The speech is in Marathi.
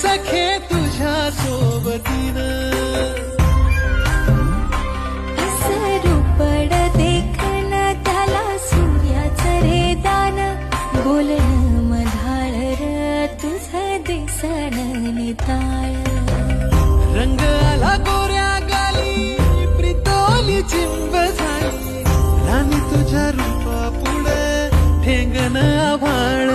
सखे तुझ्या सोबतीनं रूपड देखण त्याला सूर्याचं रे दान बोलणं मधाळ र तुझं दिसन निताळ रंग आला गोऱ्या गाली प्रितोली चिंब झाली राणी तुझ्या रूपा पुढे ठेंगण आभाळ